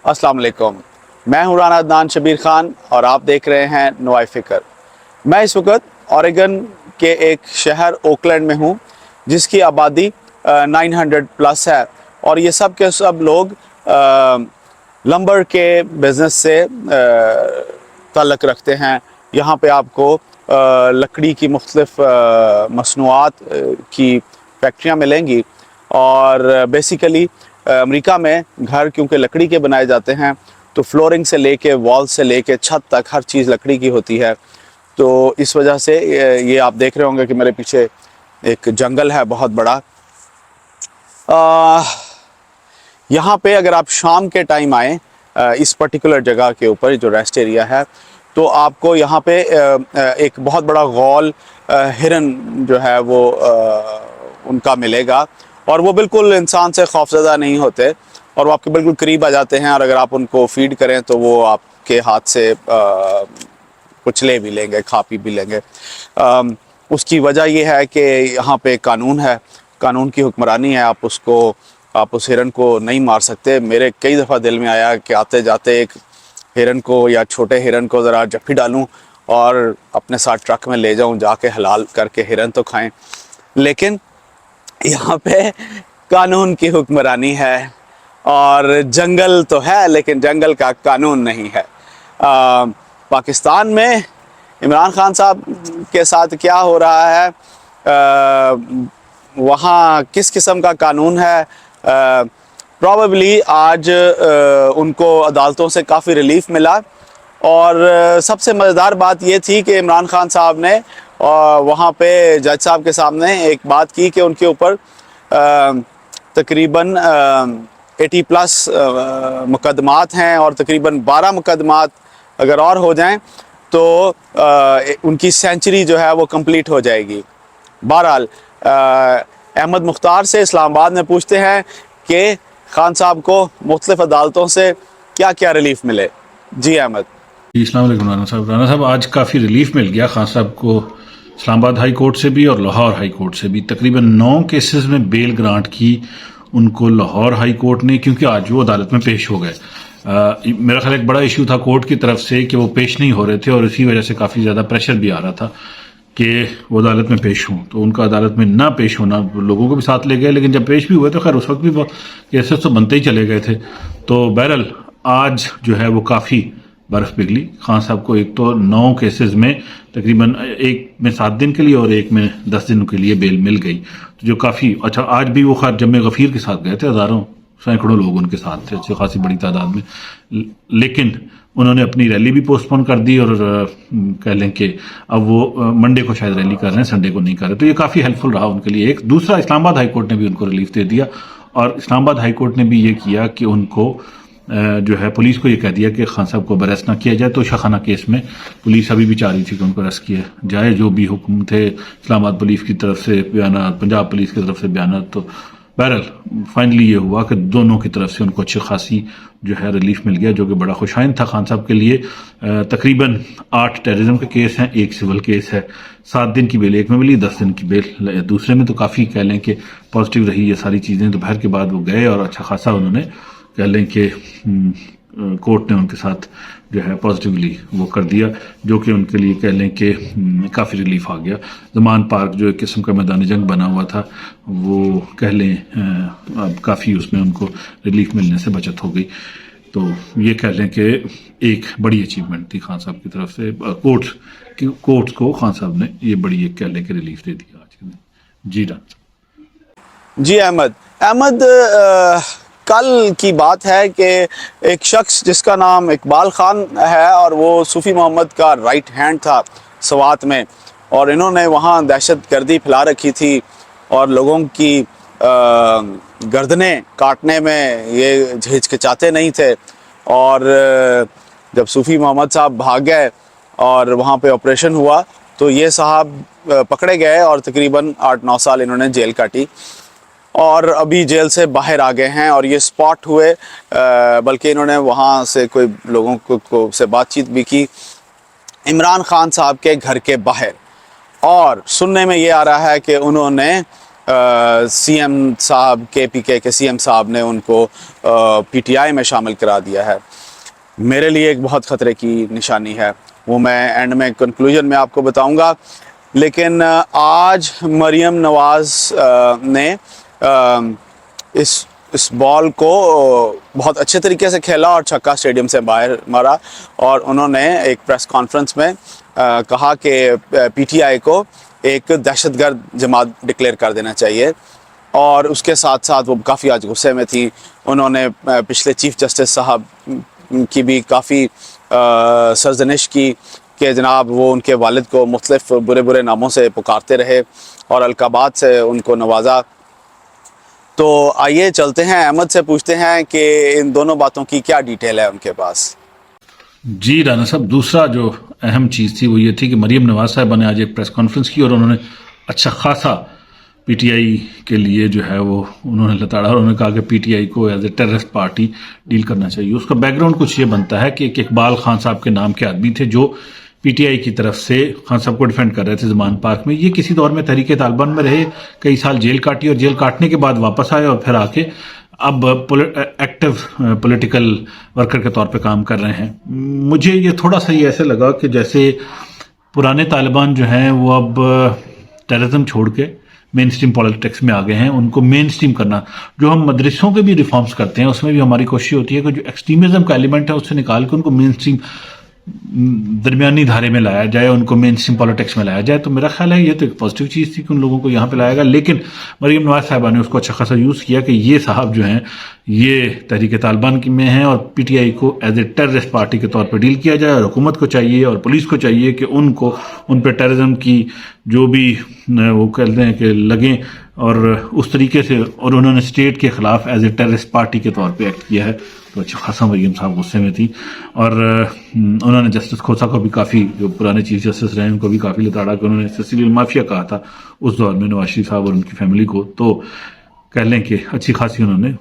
अस्सलाम वालेकुम। मैं हूं राना अदनान शबीर खान और आप देख रहे हैं नवाए फ़िक्र। मैं इस वक्त ऑरेगन के एक शहर ओकलैंड में हूं जिसकी आबादी 900 प्लस है और ये सब के सब लोग लंबर के बिज़नेस से ताल्लुक़ रखते हैं। यहाँ पे आपको लकड़ी की मुख्तलिफ़ मसनूआत की फैक्ट्रियाँ मिलेंगी और बेसिकली अमेरिका में घर क्योंकि लकड़ी के बनाए जाते हैं तो फ्लोरिंग से लेके वॉल से लेके छत तक हर चीज़ लकड़ी की होती है। तो इस वजह से ये आप देख रहे होंगे कि मेरे पीछे एक जंगल है बहुत बड़ा। यहाँ पे अगर आप शाम के टाइम आएँ इस पर्टिकुलर जगह के ऊपर जो रेस्ट एरिया है तो आपको यहाँ पे एक बहुत बड़ा गौल हिरन जो है वो उनका मिलेगा और वो बिल्कुल इंसान से खौफज़दा नहीं होते और वो आपके बिल्कुल करीब आ जाते हैं और अगर आप उनको फीड करें तो वो आपके हाथ से कुछ ले भी लेंगे, खा पी भी लेंगे। उसकी वजह ये है कि यहाँ पे कानून है, कानून की हुक्मरानी है। आप उस हिरन को नहीं मार सकते। मेरे कई दफ़ा दिल में आया कि आते जाते एक हिरन को या छोटे हिरन को ज़रा जप्फी डालूं और अपने साथ ट्रक में ले जाऊं, जाके हलाल करके हिरन तो खाएं, लेकिन यहाँ पे कानून की हुक्मरानी है और जंगल तो है लेकिन जंगल का कानून नहीं है। पाकिस्तान में इमरान खान साहब के साथ क्या हो रहा है, वहाँ किस किस्म का कानून है, प्रॉबेबली आज उनको अदालतों से काफ़ी रिलीफ मिला और सबसे मज़ेदार बात ये थी कि इमरान खान साहब ने वहाँ पे जज साहब के सामने एक बात की कि उनके ऊपर तकरीबन 80 प्लस मुकदमात हैं और तकरीबन 12 मुकदमात अगर और हो जाएं तो उनकी सेंचुरी जो है वो कंप्लीट हो जाएगी। बहरहाल अहमद मुख्तार से इस्लामाबाद में पूछते हैं कि खान साहब को मुख्तलिफ अदालतों से क्या क्या रिलीफ मिले। जी अहमद। अस्सलाम वालेकुम राना साहब, आज काफ़ी रिलीफ मिल गया खान साहब को इस्लामाबाद हाई कोर्ट से भी और लाहौर हाई कोर्ट से भी। तकरीबन 9 केसेस में बेल ग्रांट की उनको लाहौर हाई कोर्ट ने, क्योंकि आज वो अदालत में पेश हो गए। मेरा ख्याल एक बड़ा इशू था कोर्ट की तरफ से कि वो पेश नहीं हो रहे थे और इसी वजह से काफ़ी ज़्यादा प्रेशर भी आ रहा था कि वो अदालत में पेश हों। तो उनका अदालत में ना पेश होना लोगों को भी साथ ले गए, लेकिन जब पेश भी हुए तो खैर उस वक्त भी वो केसेस तो बनते ही चले गए थे। तो बहरहाल आज जो है वो काफ़ी बर्फ़ पिघली। खान साहब को एक तो 9 केसेस में तकरीबन एक में 7 दिन के लिए और एक में 10 दिन के लिए बेल मिल गई, तो जो काफ़ी अच्छा। आज भी वो खैर जम्मे गफ़ीर के साथ गए थे, हज़ारों सैकड़ों लोग उनके साथ थे, अच्छी खासी बड़ी तादाद में, लेकिन उन्होंने अपनी रैली भी पोस्टपोन कर दी और कह लें कि अब वो मंडे को शायद रैली कर रहे हैं, संडे को नहीं कर रहे। तो ये काफ़ी हेल्पफुल रहा उनके लिए। एक दूसरा, इस्लामाबाद हाई कोर्ट ने भी उनको रिलीफ दे दिया और इस्लामाबाद हाई कोर्ट ने भी ये किया कि उनको जो है पुलिस को ये कह दिया कि खान साहब को अरेस्ट ना किया जाए। तो शाखाना केस में पुलिस अभी भी चाह रही थी कि उनको अरेस्ट किया जाए। जो भी हुक्म थे इस्लामाबाद पुलिस की तरफ से बयान, पंजाब पुलिस की तरफ से बयान, तो बहरहाल फाइनली ये हुआ कि दोनों की तरफ से उनको अच्छी खासी जो है रिलीफ मिल गया, जो कि बड़ा खुशाइन था खान साहब के लिए। तकरीबन 8 टेररिज्म के केस हैं, 1 सिविल केस है। 7 दिन की बेल एक में मिली, 10 दिन की बेल दूसरे में। तो काफ़ी कह लें कि पॉजिटिव रही ये सारी चीज़ें। दोपहर के बाद वो गए और अच्छा खासा उन्होंने कह लें कि कोर्ट ने उनके साथ जो है पॉजिटिवली वो कर दिया, जो कि उनके लिए कह लें कि काफ़ी रिलीफ आ गया। जमान पार्क जो एक किस्म का मैदान जंग बना हुआ था, वो कह लें अब काफ़ी उसमें उनको रिलीफ मिलने से बचत हो गई। तो ये कह लें कि एक बड़ी अचीवमेंट थी खान साहब की तरफ से। कोर्ट्स को खान साहब ने ये बड़ी एक कह लें कि रिलीफ दे दिया आज के दिन। जी डॉक्टर। जी अहमद, कल की बात है कि एक शख्स जिसका नाम इकबाल खान है और वो सूफ़ी मोहम्मद का राइट हैंड था सवात में, और इन्होंने वहाँ दहशत गर्दी फैला रखी थी और लोगों की गर्दनें काटने में ये हिचकिचाते नहीं थे। और जब सूफ़ी मोहम्मद साहब भाग गए और वहाँ पे ऑपरेशन हुआ तो ये साहब पकड़े गए और तकरीबन 8-9 साल इन्होंने जेल काटी और अभी जेल से बाहर आ गए हैं। और ये स्पॉट हुए, बल्कि इन्होंने वहाँ से कोई लोगों को से बातचीत भी की इमरान खान साहब के घर के बाहर, और सुनने में ये आ रहा है कि उन्होंने سی ایم صاحب KPK کے سی ایم صاحب نے ان کو PTI میں شامل کرا دیا ہے، میرے لیے ایک بہت خطرے کی نشانی ہے. وہ میں اینڈ میں کنکلوژن میں آپ کو بتاؤں گا. لیکن آج مریم نواز نے اس بال کو بہت اچھے طریقے سے کھیلا اور چھکا اسٹیڈیم سے باہر مارا، اور انہوں نے ایک پریس کانفرنس میں کہا کہ PTI کو ایک دہشت گرد جماعت ڈکلیئر کر دینا چاہیے. اور اس کے ساتھ ساتھ وہ کافی آج غصے میں تھی. انہوں نے پچھلے چیف جسٹس صاحب کی بھی کافی سرزنش کی کہ جناب وہ ان کے والد کو مختلف برے ناموں سے پکارتے رہے اور القابات سے ان کو نوازا. تو آئیے چلتے ہیں، احمد سے پوچھتے ہیں کہ ان دونوں باتوں کی کیا ڈیٹیل ہے ان کے پاس. جی رانا صاحب، دوسرا جو اہم چیز تھی وہ یہ تھی کہ مریم نواز صاحبہ نے آج ایک پریس کانفرنس کی اور انہوں نے اچھا خاصا PTI کے لیے جو ہے وہ انہوں نے لتاڑا، اور انہوں نے کہا کہ PTI کو as a terrorist party deal کرنا چاہیے. اس کا بیک گراؤنڈ کچھ یہ بنتا ہے کہ ایک اقبال خان صاحب کے نام کے آدمی تھے جو PTI کی طرف سے خان صاحب کو ڈیفینڈ کر رہے تھے زمان پارک میں. یہ کسی دور میں تحریک طالبان میں رہے، کئی سال جیل کاٹی، اور جیل کاٹنے کے بعد واپس آئے اور پھر آ کے اب ایکٹیو پولیٹیکل ورکر کے طور پہ کام کر رہے ہیں. مجھے یہ تھوڑا سا یہ ایسے لگا کہ جیسے پرانے طالبان جو ہیں وہ اب ٹیررزم چھوڑ کے مین اسٹریم پالیٹکس میں آ گئے ہیں. ان کو مین اسٹریم کرنا، جو ہم مدرسوں کے بھی ریفارمز کرتے ہیں اس میں بھی ہماری کوشش ہوتی ہے کہ جو ایکسٹریمزم کا ایلیمنٹ ہے اس سے نکال کے ان کو مین اسٹریم درمیانی دھارے میں لایا جائے، ان کو مین اسٹریم پالیٹکس میں لایا جائے. تو میرا خیال ہے یہ تو ایک پازیٹیو چیز تھی کہ ان لوگوں کو یہاں پہ لایا گیا. لیکن مریم نواز صاحبہ نے اس کو اچھا خاصا یوز کیا کہ یہ صاحب جو ہیں یہ تحریک طالبان کی میں ہیں اور PTI کو ایز اے ٹیررسٹ پارٹی کے طور پہ ڈیل کیا جائے، اور حکومت کو چاہیے اور پولیس کو چاہیے کہ ان پہ ٹیررزم کی جو بھی وہ کہتے ہیں کہ لگیں، اور اس طریقے سے، اور انہوں نے اسٹیٹ کے خلاف ایز اے ٹیررسٹ پارٹی کے طور پہ ایکٹ کیا ہے. تو اچھا خاصا مریم صاحب غصے میں تھی، اور انہوں نے جسٹس کھوسا کو بھی کافی، جو پرانے چیف جسٹس رہے ہیں ان کو بھی کافی لتاڑا کہ انہوں نے سیسیلیل مافیا کہا تھا اس دور میں نواز شریف صاحب اور ان کی فیملی کو. تو کہہ لیں کہ اچھی خاصی انہوں نے.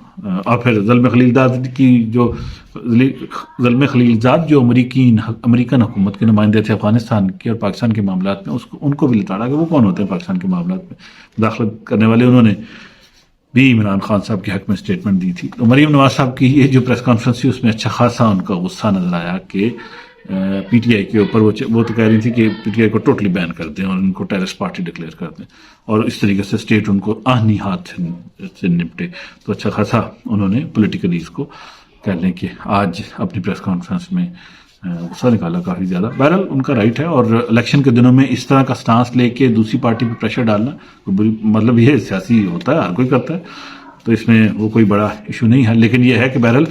اور پھر زلمے خلیلزاد کی جو زلمے خلیلزاد جو امریکن حکومت کے نمائندے تھے افغانستان کے اور پاکستان کے معاملات میں، ان کو بھی لتاڑا کہ وہ کون ہوتے ہیں پاکستان کے معاملات میں داخلت کرنے والے. انہوں نے بھی عمران خان صاحب کے حق میں اسٹیٹمنٹ دی تھی. تو مریم نواز صاحب کی یہ جو پریس کانفرنس تھی اس میں اچھا خاصا ان کا غصہ نظر آیا کہ PTI کے اوپر وہ تو کہہ رہی تھی کہ PTI کو ٹوٹلی بین کر دیں اور ان کو ٹیررسٹ پارٹی ڈکلیئر کر دیں، اور اس طریقے سے اسٹیٹ ان کو آہنی ہاتھ سے نپٹے. تو اچھا خاصا انہوں نے پولیٹیکلی اس کو کہہ لیں کہ آج اپنی پریس کانفرنس میں غصہ نکالا کافی زیادہ. بہرحال ان کا رائٹ ہے، اور الیکشن کے دنوں میں اس طرح کا سٹانس لے کے دوسری پارٹی پہ پریشر ڈالنا مطلب یہ سیاسی ہوتا ہے، ہر کوئی کرتا ہے، تو اس میں وہ کوئی بڑا ایشو نہیں ہے. لیکن یہ ہے کہ بہرحال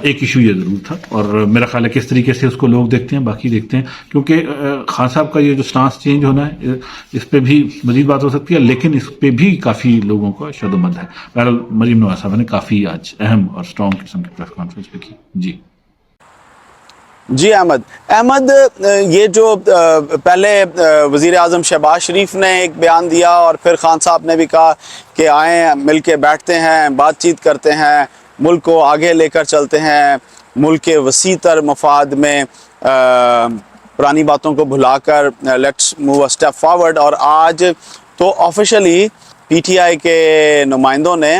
ایک ایشو یہ ضرور تھا، اور میرا خیال ہے کس طریقے سے اس کو لوگ دیکھتے ہیں باقی دیکھتے ہیں، کیونکہ خان صاحب کا یہ جو سٹانس چینج ہونا ہے اس پہ بھی مزید بات ہو سکتی ہے، لیکن اس پہ بھی کافی لوگوں کا شد و مد ہے. بہرحال مریم نواز صاحب نے کافی آج اہم اور اسٹرانگ قسم کی پریس کانفرنس پہ کی. جی احمد، یہ جو پہلے وزیر اعظم شہباز شریف نے ایک بیان دیا اور پھر خان صاحب نے بھی کہا کہ آئیں مل کے بیٹھتے ہیں، بات چیت کرتے ہیں، ملک کو آگے لے کر چلتے ہیں، ملک کے وسیع تر مفاد میں پرانی باتوں کو بھلا کر let's move a step forward. اور آج تو آفیشلی PTI کے نمائندوں نے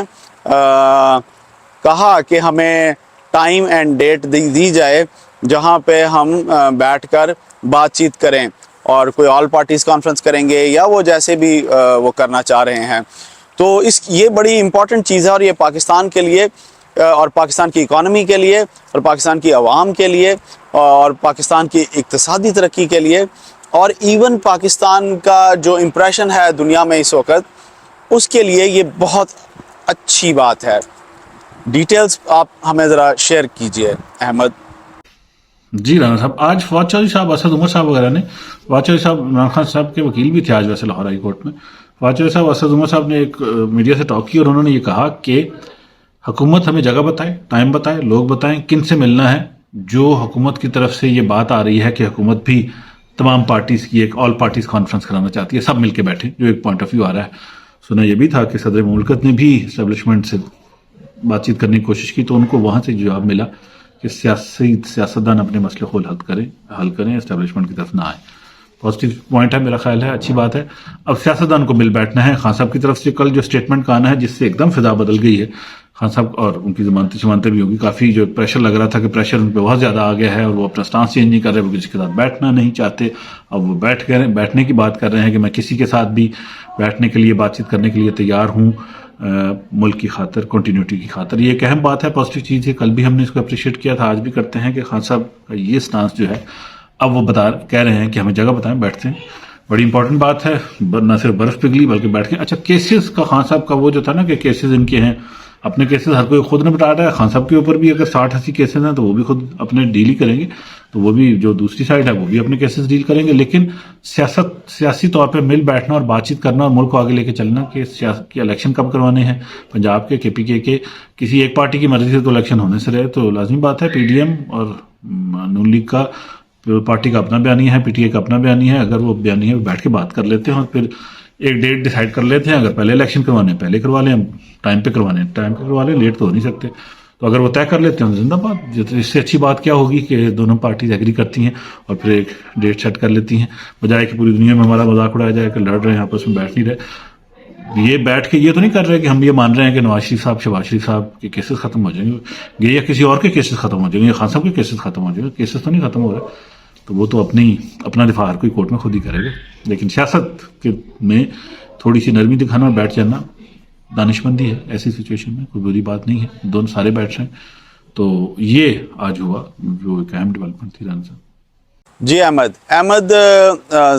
کہا کہ ہمیں ٹائم اینڈ ڈیٹ دی جائے جہاں پہ ہم بیٹھ کر بات چیت کریں، اور کوئی آل پارٹیز کانفرنس کریں گے یا وہ جیسے بھی وہ کرنا چاہ رہے ہیں. تو یہ بڑی امپورٹنٹ چیز ہے، اور یہ پاکستان کے لیے اور پاکستان کی اکانومی کے لیے اور پاکستان کی عوام کے لیے اور پاکستان کی اقتصادی ترقی کے لیے، اور ایون پاکستان کا جو امپریشن ہے دنیا میں اس وقت، اس کے لیے یہ بہت اچھی بات ہے. ڈیٹیلز آپ ہمیں ذرا شیئر کیجئے احمد. جی رانا صاحب، آج فواد چودھری صاحب، اسد عمر صاحب وغیرہ نے، فواد چودھری صاحب عمران خان صاحب کے وکیل بھی تھے آج ویسے لاہور ہائی کورٹ میں، فواد چودھری صاحب اسد عمر صاحب نے ایک میڈیا سے ٹاک کی اور انہوں نے یہ کہا کہ حکومت ہمیں جگہ بتائے، ٹائم بتائے، لوگ بتائیں کن سے ملنا ہے. جو حکومت کی طرف سے یہ بات آ رہی ہے کہ حکومت بھی تمام پارٹیز کی ایک آل پارٹیز کانفرنس کرانا چاہتی ہے، سب مل کے بیٹھے، جو ایک پوائنٹ آف ویو آ رہا ہے. سنا یہ بھی تھا کہ صدر مملکت نے بھی اسٹیبلشمنٹ سے بات چیت کرنے کی کوشش کی، تو ان کو وہاں سے جواب ملا کہ سیاستدان اپنے مسئلے کو حل کریں، اسٹیبلشمنٹ کی طرف نہ آئے. पॉजिटिव पॉइंट है, मेरा ख्याल है, अच्छी बात है. अब सियासतदान को मिल बैठना है. खान साहब की तरफ से कल जो स्टेटमेंट का आना है जिससे एकदम फिजा बदल गई है, खान साहब और उनकी जमानतें भी होगी, काफी जो प्रेशर लग रहा था कि प्रेशर उन पर बहुत ज्यादा आ गया है और वो अपना स्टांस चेंज नहीं कर रहे, वो किसी के साथ बैठना नहीं चाहते. अब वो बैठने की बात कर रहे हैं कि मैं किसी के साथ भी बैठने के लिए, बातचीत करने के लिए तैयार हूं, मुल्क की खातिर, कंटिन्यूटी की खातिर. ये एक अहम बात है, पॉजिटिव चीज है. कल भी हमने इसको अप्रिशिएट किया था, आज भी करते हैं कि खान साहब का ये स्टांस जो है, अब वो कह रहे हैं कि हमें जगह बताएं, बैठते हैं. बड़ी इंपॉर्टेंट बात है, न सिर्फ बर्फ पिघली बल्कि बैठ के. अच्छा, केसेस का खान साहब का वो जो था ना कि केसेस इनके हैं, अपने केसेस हर कोई खुद निपटा रहा है. खान साहब के ऊपर भी अगर 60-80 केसेस हैं तो वो भी खुद अपने डील ही करेंगे, तो वो भी जो दूसरी साइड है वो भी अपने केसेस डील करेंगे. लेकिन सियासी तौर पे मिल बैठना और बातचीत करना और मुल्क को आगे लेके चलना कि इलेक्शन कब करवाने हैं पंजाब के, केपीके के, किसी एक पार्टी की मर्जी से तो इलेक्शन होने से रहे, तो लाजमी बात है. पीडीएम और नून लीग का पार्टी का अपना बयानिया है, पीटीए का अपना बयानिया है. अगर वो बयानिया बैठ के बात कर लेते हैं और फिर एक डेट डिसाइड कर लेते हैं, अगर पहले इलेक्शन करवाने पहले करवा लें, टाइम पे करवा लें, लेट तो हो नहीं सकते. तो अगर वो तय कर लेते हैं जिंदाबाद. इससे अच्छी बात क्या होगी कि दोनों पार्टीज एग्री करती हैं और फिर एक डेट सेट कर लेती हैं, बजाय कि पूरी दुनिया में हमारा मजाक उड़ाया जाए कि लड़ रहे हैं आपस में, बैठ नहीं रहे. ये बैठ के ये तो नहीं कर रहे कि हम ये मान रहे हैं कि नवाज शरीफ साहब, शहबाज शरीफ साहब के केसेस खत्म हो जाएंगे या किसी और के केसेस खत्म हो जाएंगे या खान साहब के केसेस खत्म हो जाएंगे. केसेस तो नहीं खत्म हो रहे, तो वो तो अपना दिफा हर कोई कोर्ट में खुद ही करेगा. लेकिन सियासत में थोड़ी सी नरमी दिखाना और बैठ जाना दानिशमंदी है. ऐसी सिचुएशन में कोई बुरी बात नहीं है, दोनों सारे बैठ रहे हैं. तो ये आज हुआ जो एक अहम डेवलपमेंट थी. राना साहब जी अहमद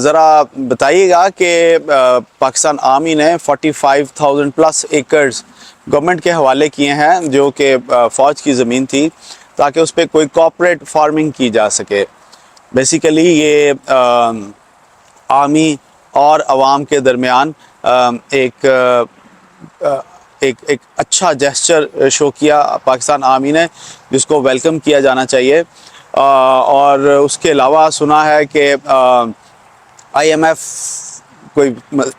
ज़रा बताइएगा कि पाकिस्तान आर्मी ने 45,000 प्लस एकड़्स गवर्नमेंट के हवाले किए हैं जो कि फ़ौज की ज़मीन थी, ताकि उस पर कोई कॉर्पोरेट फार्मिंग की जा सके. बेसिकली ये आर्मी और अवाम के दरमियान एक अच्छा जेस्चर शो किया पाकिस्तान आर्मी ने, जिसको वेलकम किया जाना चाहिए. और उसके अलावा सुना है कि IMF कोई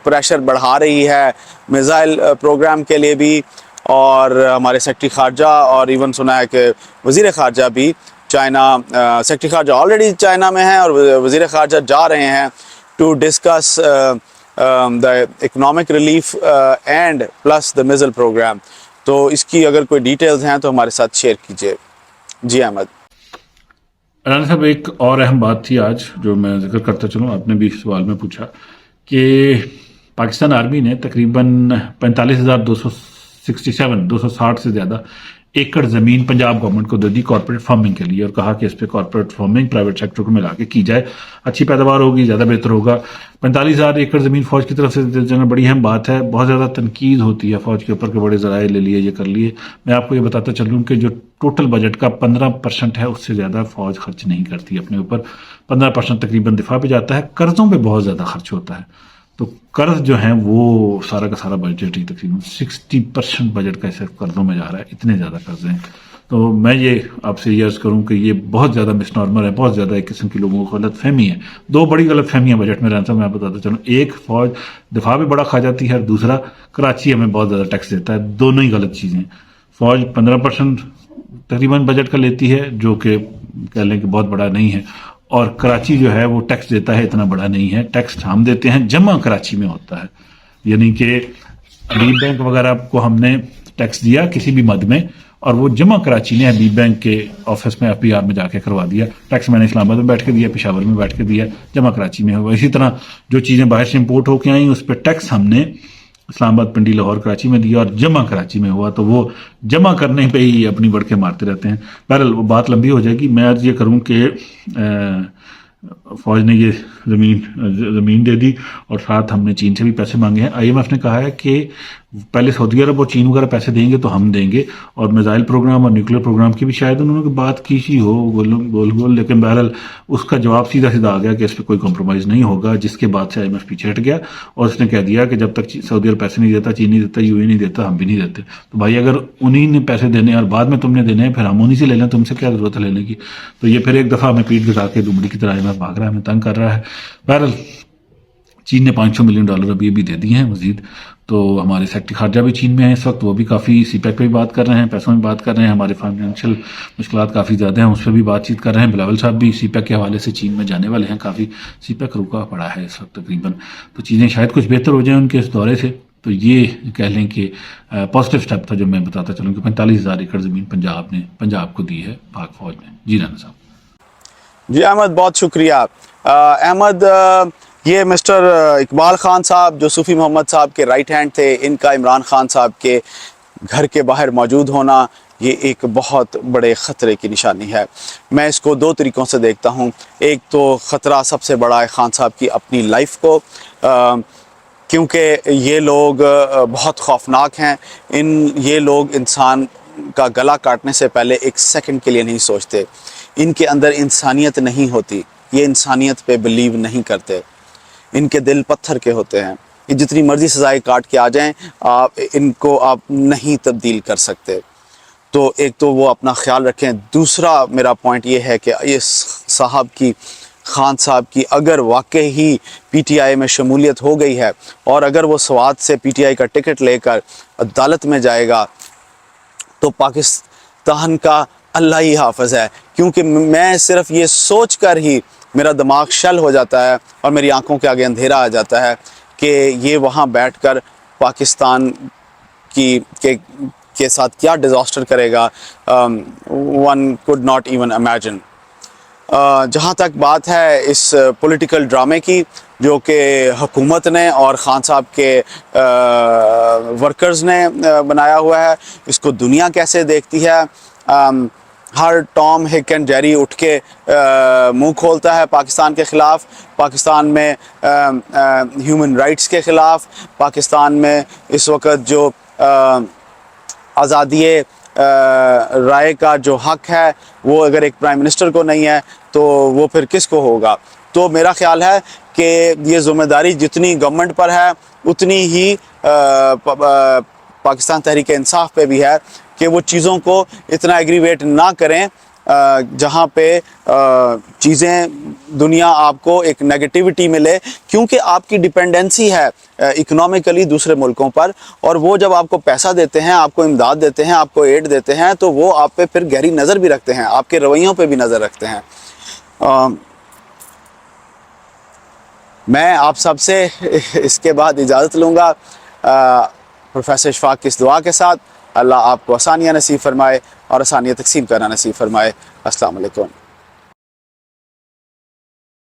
प्रेशर बढ़ा रही है मिसाइल प्रोग्राम के लिए भी, और हमारे सेक्रेटरी खारजा और इवन सुना है कि वज़ीर खारजा भी चाइना, सेक्रेटरी खारजा ऑलरेडी चाइना में हैं और वज़ीर खारजा जा रहे हैं to discuss the economic relief and plus the missile programme. तो इसकी अगर कोई डिटेल्स हैं तो हमारे साथ शेयर कीजिए. जी अहमद. राना साहब, एक और अहम बात थी आज जो मैं जिक्र करता चलूँ, आपने भी सवाल में पूछा कि पाकिस्तान आर्मी ने तकरीबन 260 से ज़्यादा एकड़ ज़मीन पंजाब गवर्नमेंट को दे दी कॉर्पोरेट फार्मिंग के लिए, और कहा कि इस पे कॉर्पोरेट फार्मिंग प्राइवेट सेक्टर को मिला के की जाए, अच्छी पैदावार होगी, ज़्यादा बेहतर होगा. 45,000 एकड़ ज़मीन फ़ौज की तरफ से देना बड़ी अहम बात है. बहुत ज़्यादा तनकीद होती है फ़ौज के ऊपर के बड़े ज़राए ले लिए, ये कर लिए. मैं आपको ये बताता चलूँ कि जो टोटल बजट का 15% है उससे ज़्यादा फ़ौज खर्च नहीं करती अपने ऊपर. 15% तकरीबन दिफा पे जाता है. कर्ज़ों पर बहुत ज़्यादा खर्च होता है, तो कर्ज जो है वो सारा का सारा बजट ही तकरीबन 60% बजट का सिर्फ कर्जों में जा रहा है. इतने ज़्यादा कर्ज हैं. तो मैं ये आपसे ये अर्ज करूं कि ये बहुत ज़्यादा मिसनॉर्मल है, बहुत ज़्यादा एक किस्म की लोगों को गलत फहमी है. दो बड़ी गलत फहमियाँ बजट में रहता मैं बताता चलूँ. एक, फौज दिफा भी बड़ा खा जाती है, और दूसरा कराची हमें बहुत ज़्यादा टैक्स देता है. दोनों ही गलत चीज़ें. फौज 15% तकरीबन बजट का लेती है, जो कि कह लें कि बहुत बड़ा नहीं है, और कराची जो है वो टैक्स देता है, इतना बड़ा नहीं है. टैक्स हम देते हैं, जमा कराची में होता है. यानी कि हबीब बैंक वगैरह को हमने टैक्स दिया किसी भी मद में, और वो जमा कराची ने हबीब बैंक के ऑफिस में FPR में जाके करवा दिया. टैक्स मैंने इस्लामाबाद में बैठ के दिया, पेशावर में बैठ के दिया, जमा कराची में हुआ. इसी तरह जो चीज़ें बाहर से इम्पोर्ट होकर आई उस पर टैक्स हमने इस्लामाबाद, पिंडी, लाहौर, कराची में दिया, और जमा कराची में हुआ. तो वो जमा करने पे ही अपनी बढ़ के मारते रहते हैं. बहरहाल वो बात लंबी हो जाएगी. मैं आज ये करूं कि फौज ने ये ज़मीन दे दी, और साथ हमने चीन से भी पैसे मांगे हैं. IMF ने कहा है कि पहले सऊदी अरब और चीन वगैरह पैसे देंगे तो हम देंगे, और मिसाइल प्रोग्राम और न्यूक्लियर प्रोग्राम की भी शायद उन्होंने बात की सी हो गोल. लेकिन बहरहाल उसका जवाब सीधा आ गया कि इस पर कोई कॉम्प्रोमाइज़ नहीं होगा, जिसके बाद से IMF पीछे हट गया और उसने कह दिया कि जब तक सऊदी अरब पैसे नहीं देता, चीन नहीं देता, UAE नहीं देता, हम भी नहीं देते. तो भाई अगर उन्हीं ने पैसे देने और बाद में तुमने देने हैं, फिर हम उन्हीं से ले लें, तुमसे क्या जरूरत है लेने की. तो ये फिर एक दफ़ा हमें पीठ घटा के दुमड़ी की तरह IMF भाग रहा है, हमें तंग कर रहा है. बहरहाल चीन ने $500 मिलियन अभी भी दे दिए हैं मजीद. تو ہمارے سیکرٹری خارجہ بھی چین میں ہیں اس وقت, وہ بھی کافی سی پیک پہ بھی بات کر رہے ہیں, پیسوں میں بات کر رہے ہیں, ہمارے فائنینشیل مشکلات کافی زیادہ ہیں اس پہ بھی بات چیت کر رہے ہیں. بلاول صاحب بھی سی پیک کے حوالے سے چین میں جانے والے ہیں, کافی سی پیک رکا پڑا ہے اس وقت تقریباً, تو چیزیں شاید کچھ بہتر ہو جائیں ان کے اس دورے سے. تو یہ کہہ لیں کہ پازیٹیو سٹیپ تھا جو میں بتاتا چلوں کہ 45,000 ایکڑ زمین پنجاب کو دی ہے پاک فوج نے. جی رانا صاحب. جی احمد, بہت شکریہ. احمد, یہ مسٹر اقبال خان صاحب جو صوفی محمد صاحب کے رائٹ ہینڈ تھے, ان کا عمران خان صاحب کے گھر کے باہر موجود ہونا یہ ایک بہت بڑے خطرے کی نشانی ہے. میں اس کو دو طریقوں سے دیکھتا ہوں. ایک تو خطرہ سب سے بڑا ہے خان صاحب کی اپنی لائف کو, کیونکہ یہ لوگ بہت خوفناک ہیں. یہ لوگ انسان کا گلا کاٹنے سے پہلے ایک سیکنڈ کے لیے نہیں سوچتے. ان کے اندر انسانیت نہیں ہوتی, یہ انسانیت پہ بلیو نہیں کرتے. ان کے دل پتھر کے ہوتے ہیں. یہ جتنی مرضی سزائے کاٹ کے آ جائیں, ان کو آپ نہیں تبدیل کر سکتے. تو ایک تو وہ اپنا خیال رکھیں. دوسرا میرا پوائنٹ یہ ہے کہ یہ صاحب کی, خان صاحب کی اگر واقعی ہی پی ٹی آئی میں شمولیت ہو گئی ہے اور اگر وہ سوات سے پی ٹی آئی کا ٹکٹ لے کر عدالت میں جائے گا تو پاکستان کا اللہ ہی حافظ ہے. کیونکہ میں صرف یہ سوچ کر ہی میرا دماغ شل ہو جاتا ہے اور میری آنکھوں کے آگے اندھیرا آ جاتا ہے کہ یہ وہاں بیٹھ کر پاکستان کے ساتھ کیا ڈیزاسٹر کرے گا. One could not even imagine. جہاں تک بات ہے اس پولیٹیکل ڈرامے کی جو کہ حکومت نے اور خان صاحب کے ورکرز نے بنایا ہوا ہے, اس کو دنیا کیسے دیکھتی ہے؟ ہر ٹام ہک اینڈ جیری اٹھ کے منہ کھولتا ہے پاکستان کے خلاف, پاکستان میں ہیومن رائٹس کے خلاف, پاکستان میں اس وقت جو آزادی رائے کا جو حق ہے وہ اگر ایک پرائم منسٹر کو نہیں ہے تو وہ پھر کس کو ہوگا؟ تو میرا خیال ہے کہ یہ ذمہ داری جتنی گورنمنٹ پر ہے اتنی ہی پاکستان تحریک انصاف پہ بھی ہے کہ وہ چیزوں کو اتنا ایگریویٹ نہ کریں جہاں پہ چیزیں دنیا آپ کو ایک نیگیٹیوٹی ملے, کیونکہ آپ کی ڈیپینڈنسی ہے اکنامکلی دوسرے ملکوں پر, اور وہ جب آپ کو پیسہ دیتے ہیں, آپ کو امداد دیتے ہیں, آپ کو ایڈ دیتے ہیں, تو وہ آپ پہ پھر گہری نظر بھی رکھتے ہیں, آپ کے رویوں پہ بھی نظر رکھتے ہیں. میں آپ سب سے اس کے بعد اجازت لوں گا پروفیسر اشفاق کی اس دعا کے ساتھ. اللہ آپ کو آسانیاں نصیب فرمائے اور آسانیاں تقسیم کرنا نصیب فرمائے. السلام علیکم.